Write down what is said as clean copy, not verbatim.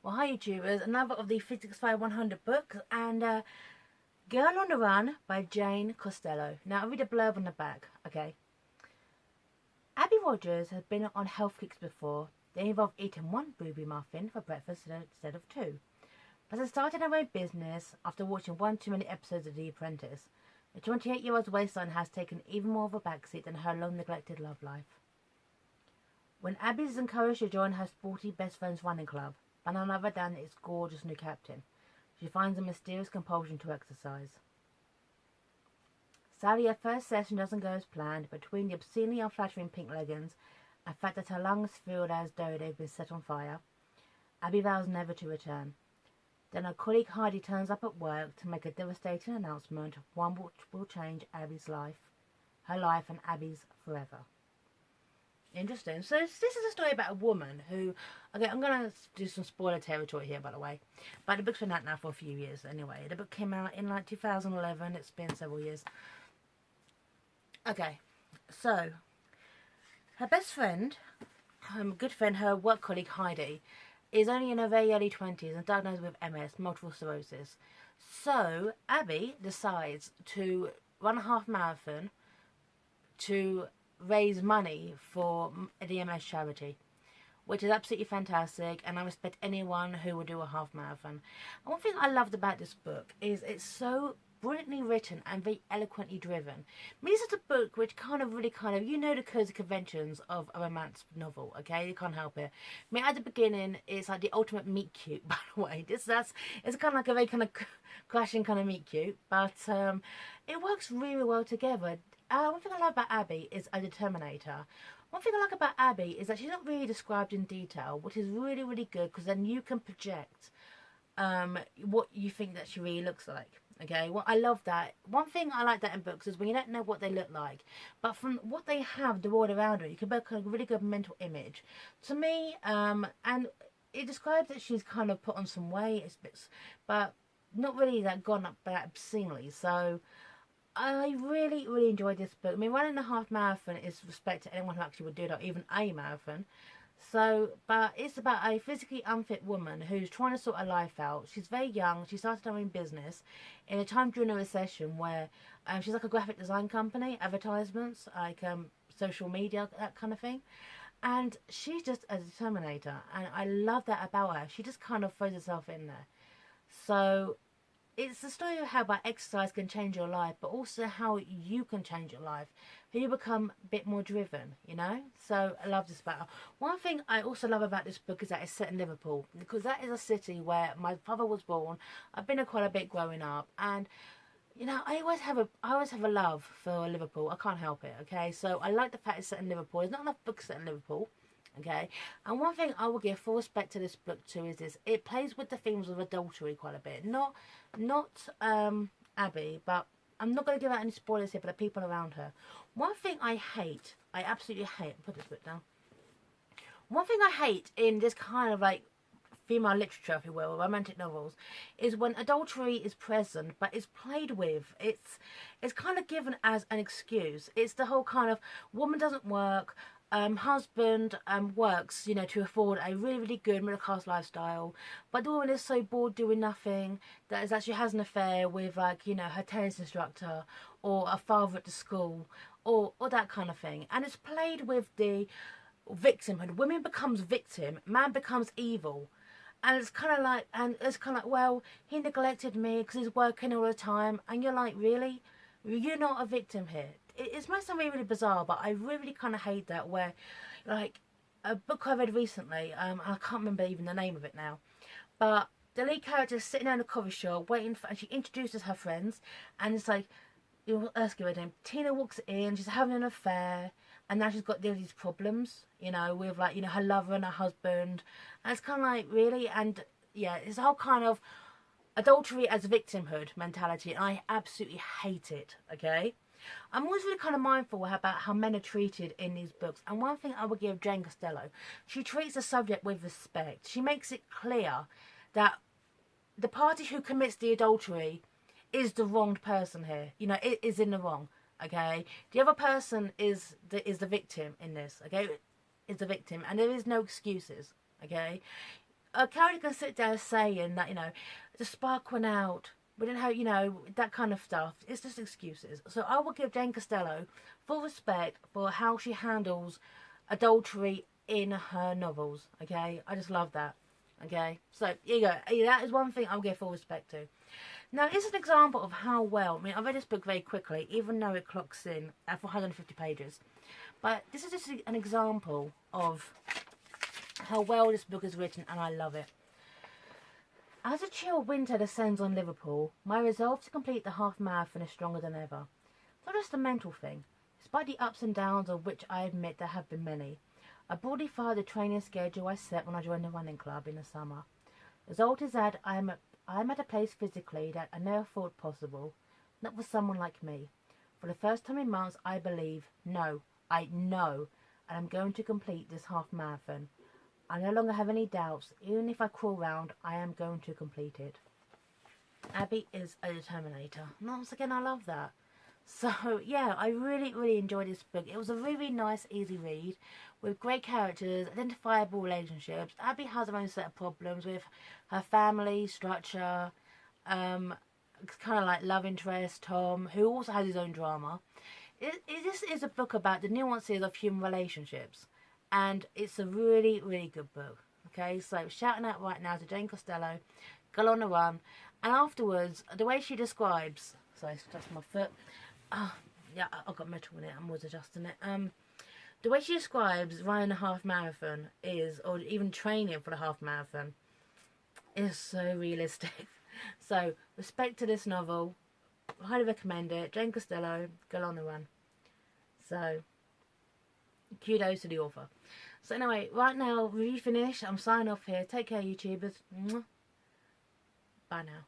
Well, hi YouTubers, another of the Physics 100 books, and Girl on the Run by Jane Costello. Now, I'll read a blurb on the back, okay? Abby Rogers has been on health kicks before. They involve eating one booby muffin for breakfast instead of two. But has started her own business after watching one too many episodes of The Apprentice. The 28-year-old's waistline has taken even more of a backseat than her long-neglected love life. When Abby is encouraged to join her sporty best friend's running club, but none other than its gorgeous new captain, she finds a mysterious compulsion to exercise. Sadly, her first session doesn't go as planned. Between the obscenely unflattering pink leggings and the fact that her lungs feel as though they've been set on fire, Abby vows never to return. Then her colleague Heidi turns up at work to make a devastating announcement, one which will change Abby's life, her life and Abby's forever. Interesting. So this is a story about a woman who, okay, I'm going to do some spoiler territory here, by the way, but the book's been out now for a few years anyway. The book came out in like 2011. It's been several years. Okay, so her best friend, good friend, her work colleague Heidi, is only in her very early 20s and diagnosed with MS, multiple sclerosis. So Abby decides to run a half marathon to raise money for the MS charity, which is absolutely fantastic, and I respect anyone who will do a half marathon. And one thing I loved about this book is it's so brilliantly written and very eloquently driven. I mean, this is a book which you know the cozy conventions of a romance novel, okay? You can't help it. I mean, at the beginning, it's like the ultimate meet cute, by the way. It's kind of like a very kind of crashing kind of meet cute, but it works really well together. One thing I love about Abby is a determinator. One thing I like about Abby is that she's not really described in detail, which is really, really good, because then you can project what you think that she really looks like. Okay, well, I love that. One thing I like that in books is when you don't know what they look like, but from what they have, the world around her, you can make a really good mental image. To me, and it describes that she's kind of put on some weight, but not really that gone up that obscenely. So I really, really enjoyed this book. I mean, running a half marathon is respect to anyone who actually would do that, even a marathon. So, but it's about a physically unfit woman who's trying to sort her life out. She's very young. She started her own business in a time during a recession where she's like a graphic design company, advertisements, like social media, that kind of thing. And she's just a determinator, and I love that about her. She just kind of throws herself in there. So it's the story of how exercise can change your life, but also how you can change your life. How you become a bit more driven, you know? So I love this about her. One thing I also love about this book is that it's set in Liverpool, because that is a city where my father was born. I've been there quite a bit growing up, and you know, I always have a love for Liverpool. I can't help it, okay? So I like the fact it's set in Liverpool. There's not enough books set in Liverpool. Okay, and one thing I will give full respect to this book too is this: it plays with the themes of adultery quite a bit. Not Abby, but I'm not going to give out any spoilers here for the people around her. One thing I absolutely hate. Put this book down. One thing I hate in this kind of like female literature, if you will, romantic novels, is when adultery is present but it's played with. It's kind of given as an excuse. It's the whole kind of woman doesn't work. Husband works, you know, to afford a really, really good middle class lifestyle, but the woman is so bored doing nothing that is actually has an affair with, like, you know, her tennis instructor or a father at the school or that kind of thing. And it's played with the victimhood. Women becomes victim, man becomes evil. And it's kind of like, well, he neglected me because he's working all the time, and you're like, really? You're not a victim here. It might sound really, really bizarre, but I really kind of hate that, where, like, a book I read recently, I can't remember even the name of it now, but the lead character is sitting there in a coffee shop waiting for, and she introduces her friends, and it's like, let's give her name. Tina walks in, she's having an affair, and now she's got these problems, you know, with, like, you know, her lover and her husband, and it's kind of like, really? And yeah, it's a whole kind of adultery as victimhood mentality, and I absolutely hate it, okay? I'm always really kind of mindful about how men are treated in these books, and one thing I would give Jane Costello, she treats the subject with respect. She makes it clear that the party who commits the adultery is the wronged person here. You know, it is in the wrong, okay? The other person is the victim in this, okay? Is the victim, and there is no excuses, okay? a character can sit there saying that, you know, the spark went out, we didn't have, you know, that kind of stuff. It's just excuses. So I will give Jane Costello full respect for how she handles adultery in her novels. Okay, I just love that. Okay, so here you go. That is one thing I'll give full respect to. Now, this is an example of how well, I mean, I read this book very quickly, even though it clocks in at 450 pages. But this is just an example of how well this book is written, and I love it. As a chill winter descends on Liverpool, my resolve to complete the half marathon is stronger than ever. It's not just a mental thing. Despite the ups and downs, of which I admit there have been many, I broadly followed the training schedule I set when I joined the running club in the summer. The result is that I am at a place physically that I never thought possible, not for someone like me. For the first time in months, I know, and I'm going to complete this half marathon. I no longer have any doubts. Even if I crawl round, I am going to complete it. Abby is a determinator. And once again, I love that. So, yeah, I really, really enjoyed this book. It was a really nice, easy read with great characters, identifiable relationships. Abby has her own set of problems with her family, structure, kind of like love interest, Tom, who also has his own drama. This is a book about the nuances of human relationships. And it's a really, really good book. Okay, so shouting out right now to Jane Costello, Girl on the Run. And afterwards, the way she describes... Sorry, that's my foot. Oh, yeah, I've got metal in it. I'm always adjusting it. The way she describes running a half marathon is, or even training for the half marathon, is so realistic. So, respect to this novel. Highly recommend it. Jane Costello, Girl on the Run. So... kudos to the author. So anyway, right now, review finished. I'm signing off here. Take care, YouTubers. Bye now.